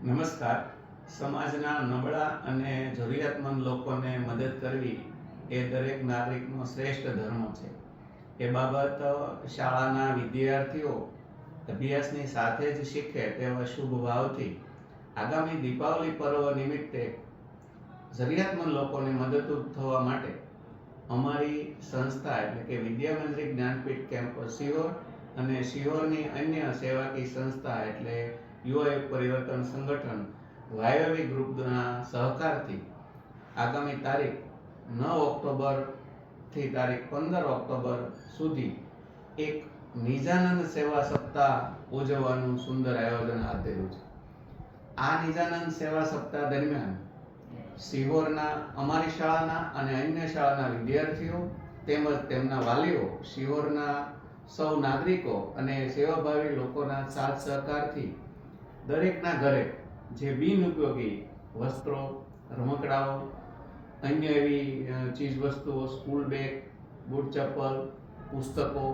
નમસ્કાર. સમાજના નબળા અને જરૂરિયાતમંદ લોકોને મદદ કરવી એ દરેક નાગરિકનો શ્રેષ્ઠ ધર્મ છે. એ બાબત શાળાના વિદ્યાર્થીઓ અભ્યાસની સાથે જ શીખે તેવા શુભ ભાવથી આગામી દીપાવલી પર્વ નિમિત્તે જરૂરિયાતમંદ લોકોને મદદરૂપ થવા માટે અમારી સંસ્થા એટલે કે વિદ્યામંદિર જ્ઞાનપીઠ કેમ્પસ સિહોર અને સિહોરની અન્ય સેવાકીય સંસ્થા એટલે યુવા પરિવર્તન સંગઠન વાયવી ગ્રુપના સહકારથી આગામી તારીખ 9 ઓક્ટોબરથી તારીખ 15 ઓક્ટોબર સુધી એક નિજાનંદ સેવા સપ્તાહ ઉજવવાનું સુંદર આયોજન હાથ ધર્યું છે. આ નિજાનંદ સેવા સપ્તાહ દરમિયાન સિહોરના અમારી શાળાના અને અન્ય શાળાના વિદ્યાર્થીઓ તેમજ તેમના વાલીઓ, સિહોરના સૌ નાગરિકો અને સેવાભાવી લોકોના સાથ સહકારથી દરેકના ઘરે જે બિનઉપયોગી વસ્ત્રો, રમકડાઓ, અન્ય એવી ચીજ વસ્તુઓ, સ્કૂલ બેગ, બૂટ ચપ્પલ, પુસ્તકો,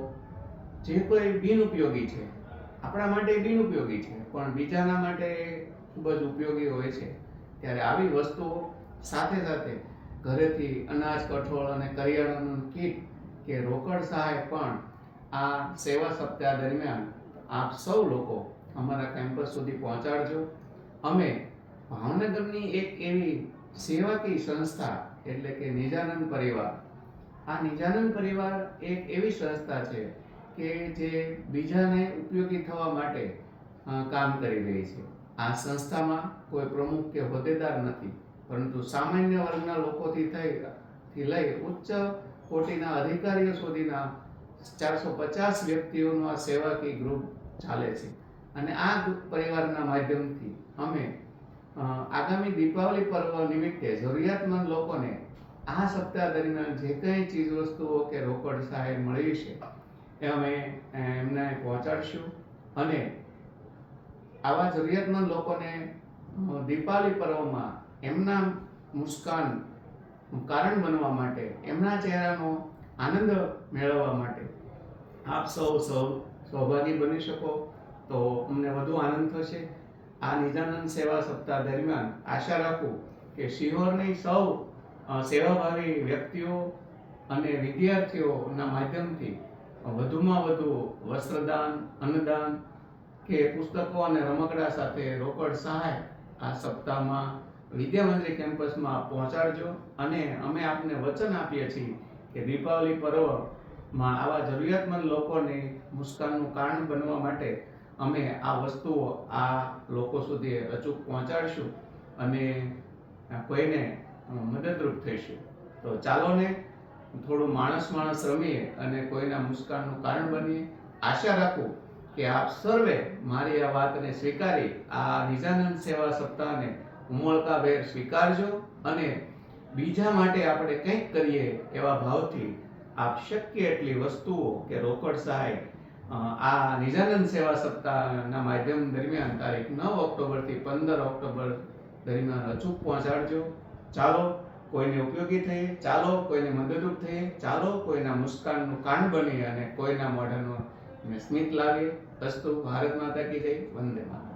જે કોઈ બિનઉપયોગી છે, આપણા માટે બિનઉપયોગી છે પણ બીજાના માટે ખૂબ જ ઉપયોગી હોય છે, ત્યારે આવી વસ્તુઓ સાથે સાથે ઘરેથી અનાજ, કઠોળ અને કરિયાણાનું કીટ કે રોકડ સહાય પણ આ સેવા સપ્તાહ દરમિયાન આપ સૌ લોકો અમારા કેમ્પસ સુધી પહોંચાડજો. અમે ભાવનગરની એક એવી સેવાકીય સંસ્થા એટલે કે નિજાનંદ પરિવાર, આ નિજાનંદ પરિવાર એક એવી સંસ્થા છે કે જે બીજાને ઉપયોગી થવા માટે કામ કરી રહી છે. આ સંસ્થામાં કોઈ પ્રમુખ કે હોદ્દેદાર નથી, પરંતુ સામાન્ય વર્ગના લોકોથી લઈ ઉચ્ચ કોટીના અધિકારીઓ સુધીના 450 વ્યક્તિઓનું આ સેવાકીય ગ્રુપ ચાલે છે. અને આ પરિવારના માધ્યમથી અમે આગામી દીપાવલી પર્વ નિમિત્તે જરૂરિયાતમંદ લોકોને આ સપ્તાહ દરમિયાન જે કંઈ ચીજ વસ્તુઓ કે રોકડ સહાય મળી છે એ અમે એમને પહોંચાડશું. અને આવા જરૂરિયાતમંદ લોકોને દીપાવલી પર્વમાં એમના મુસ્કાન કારણ બનવા માટે, એમના ચહેરાનો આનંદ મેળવવા માટે આપ સૌ સહભાગી બની શકો તો અમને વધુ આનંદ થશે. આ નિજાનંદ સેવા સપ્તાહ દરમિયાન આશા રાખું કે સિહોરની સૌ સેવાભાવી વ્યક્તિઓ અને વિદ્યાર્થીઓના માધ્યમથી વધુમાં વધુ વસ્ત્રદાન, અન્નદાન કે પુસ્તકો અને રમકડા સાથે રોકડ સહાય આ સપ્તાહમાં વિદ્યામંદિર કેમ્પસમાં પહોંચાડજો. અને અમે આપને વચન આપીએ છીએ કે દીપાવલી પર્વમાં આવા જરૂરિયાતમંદ લોકોને મુસ્કાનનું કારણ બનવા માટે અમે આ વસ્તુઓ આ લોકો સુધી અચૂક પહોંચાડશું અને કોઈને મદદરૂપ થઈશું. તો ચાલો ને થોડું માણસ રમીએ અને કોઈના મુસ્કાનનું કારણ બનીએ. આશા રાખું કે આપ સર્વે મારી આ વાતને સ્વીકારી આ નિજાનંદ સેવા સપ્તાહને ઉમળકાભેર સ્વીકારજો અને બીજા માટે આપણે કંઈક કરીએ એવા ભાવથી આપ શક્ય એટલી વસ્તુઓ કે રોકડ સહાય આ નિજાનંદ સેવા સપ્તાહના માધ્યમ દરમિયાન તારીખ 9 ઓક્ટોબરથી 15 ઓક્ટોબર દરમિયાન અચૂક પહોંચાડજો. ચાલો કોઈને ઉપયોગી થઈએ, ચાલો કોઈને મદદરૂપ થઈએ, ચાલો કોઈના મુસ્કાનનું કારણ બની અને કોઈના મોઢાનું સ્મિત લાવીએ. અસ્તુ. ભારત માતા કી જય. વંદે માતરમ.